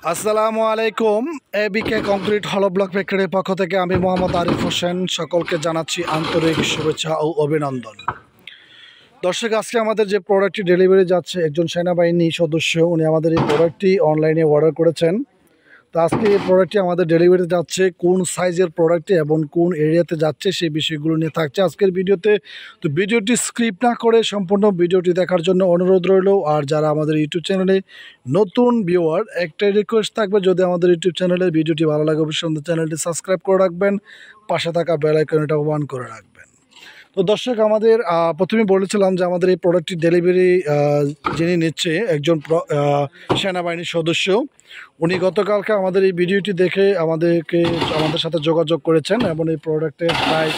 আসসালামু আলাইকুম। এবিকে কংক্রিট হলো ব্লক ফ্যাক্টরির পক্ষ থেকে আমি মোহাম্মদ আরিফ হোসেন সকলকে জানাচ্ছি আন্তরিক শুভেচ্ছা ও অভিনন্দন। দর্শক, আজকে আমাদের যে প্রোডাক্টটি ডেলিভারি যাচ্ছে একজন সেনাবাহিনী সদস্য, উনি আমাদের এই প্রোডাক্টটি অনলাইনে অর্ডার করেছেন। তো আজকে এই প্রোডাক্টটি আমাদের ডেলিভারি যাচ্ছে, কোন সাইজের প্রোডাক্টটি এবং কোন এরিয়াতে যাচ্ছে সেই বিষয়গুলো নিয়ে থাকছে আজকের ভিডিওতে। তো ভিডিওটি স্ক্রিপ্ট না করে সম্পূর্ণ ভিডিওটি দেখার জন্য অনুরোধ রইল। আর যারা আমাদের ইউটিউব চ্যানেলে নতুন ভিউয়ার, একটাই রিকোয়েস্ট থাকবে, যদি আমাদের ইউটিউব চ্যানেলের ভিডিওটি ভালো লাগে অবশ্যই আমাদের চ্যানেলটি সাবস্ক্রাইব করে রাখবেন, পাশে থাকা বেল আইকনটা অন করে রাখবেন। তো দর্শক, আমাদের প্রথমে বলেছিলাম যে আমাদের এই প্রোডাক্টটি ডেলিভারি যিনি নিচ্ছে একজন সেনাবাহিনীর সদস্য। উনি গতকালকে আমাদের এই ভিডিওটি দেখে আমাদের সাথে যোগাযোগ করেছেন এবং এই প্রোডাক্টের প্রাইস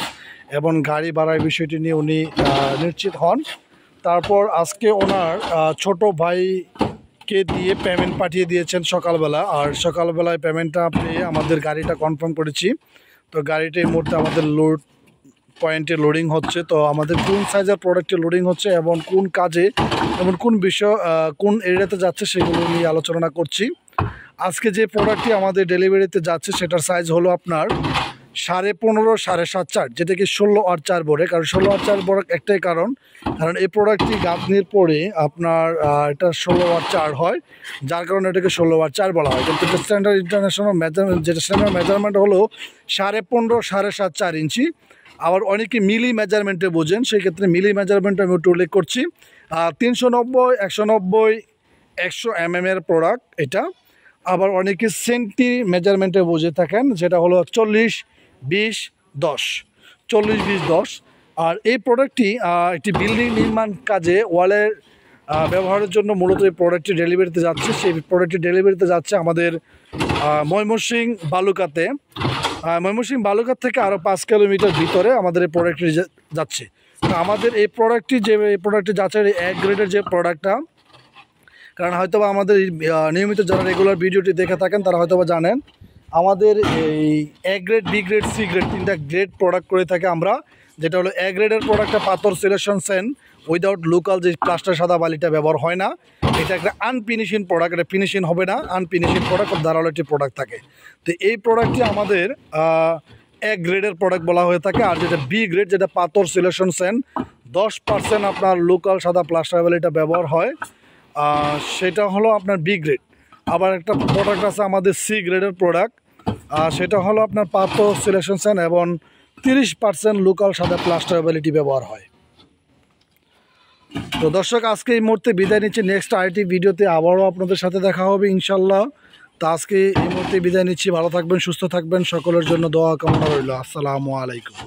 এবং গাড়ি ভাড়ার বিষয়টি নিয়ে উনি নিশ্চিত হন। তারপর আজকে ওনার ছোট ভাইকে দিয়ে পেমেন্ট পাঠিয়ে দিয়েছেন সকালবেলা। আর সকালবেলায় পেমেন্টটা পেয়ে আমাদের গাড়িটা কনফার্ম করেছি। তো গাড়িটা এই মুহূর্তে আমাদের লোড পয়েন্টে লোডিং হচ্ছে। তো আমাদের কোন সাইজের প্রোডাক্টে লোডিং হচ্ছে এবং কোন কাজে এবং কোন বিষয় কোন এরিয়াতে যাচ্ছে সেগুলো নিয়ে আলোচনা করছি। আজকে যে প্রোডাক্টটি আমাদের ডেলিভারিতে যাচ্ছে সেটার সাইজ হলো আপনার 15.5 7.5 4, যেটাকে 16 আর 4 বলে। কারণ 16 আর 4 বড় একটাই কারণ এই প্রোডাক্টটি গাঁথনির পরে আপনার এটা 16 আর 4 হয়, যার কারণে এটাকে 16 আর 4 বলা হয়। কিন্তু স্ট্যান্ডার্ড ইন্টারন্যাশনাল মেজারমেন্ট, যেটা স্ট্যান্ডার্ড মেজারমেন্ট হলো 15.5 7.5 4 ইঞ্চি। আবার অনেকে মিলি মেজারমেন্টে বোঝেন, সেই ক্ষেত্রে মিলি মেজারমেন্ট আমি একটু উল্লেখ করছি। 390 190 100 mm এর প্রোডাক্ট এটা। আবার অনেকে সেন্টি মেজারমেন্টে বুঝে থাকেন, যেটা হলো 40 20 10 40 20 10। আর এই প্রোডাক্টটি একটি বিল্ডিং নির্মাণ কাজে ওয়ালের ব্যবহারের জন্য মূলত এই প্রোডাক্টটি ডেলিভারিতে যাচ্ছে। সেই প্রোডাক্টটি ডেলিভারিতে যাচ্ছে আমাদের ময়মনসিংহ বালুকাতে। ময়মনসিংহ বালুকাত থেকে আরও 5 কিলোমিটার ভিতরে আমাদের এই প্রোডাক্টটি যাচ্ছে। তো আমাদের এই প্রোডাক্টটি যাচ্ছে এক গ্রেডের যে প্রোডাক্টটা, কারণ হয়তো বা আমাদের নিয়মিত যারা রেগুলার ভিডিওটি দেখে থাকেন তারা হয়তো বা জানেন আমাদের এই A grade, B grade, C grade 3টা গ্রেড প্রোডাক্ট করে থাকে আমরা। যেটা হলো এ গ্রেডের প্রোডাক্টটা পাথর সিলেকশন সেন উইদাউট লোকাল যে প্লাস্টার সাদা বালিটা ব্যবহার হয় না, এটা একটা আনফিনিশিং প্রোডাক্ট। এটা ফিনিশিং হবে না, আনফিনিশিং প্রোডাক্ট, খুব ধারালো একটি প্রোডাক্ট থাকে। তো এই প্রোডাক্টটি আমাদের এ গ্রেডের প্রোডাক্ট বলা হয়ে থাকে। আর যেটা বি গ্রেড, যেটা পাথর সিলেকশন সেন 10% আপনার লোকাল সাদা প্লাস্টার বালিটা ব্যবহার হয়, সেটা হলো আপনার বি গ্রেড। আবার একটা প্রোডাক্ট আছে আমাদের সি গ্রেডের প্রোডাক্ট, সেটা হলো আপনার পাথর সিলেকশন সেন এবং 30% লোকাল সাদা প্লাস্টার অ্যাবিলিটি ব্যবহার হয়। তো দর্শক, আজকে এই মুহূর্তে বিদায় নিচ্ছি। নেক্সট আরেকটি ভিডিওতে আবারও আপনাদের সাথে দেখা হবে ইনশাল্লাহ। তো আজকে এই মুহূর্তে বিদায় নিচ্ছি। ভালো থাকবেন, সুস্থ থাকবেন, সকলের জন্য দোয়া কামনা রইল। আসসালামু আলাইকুম।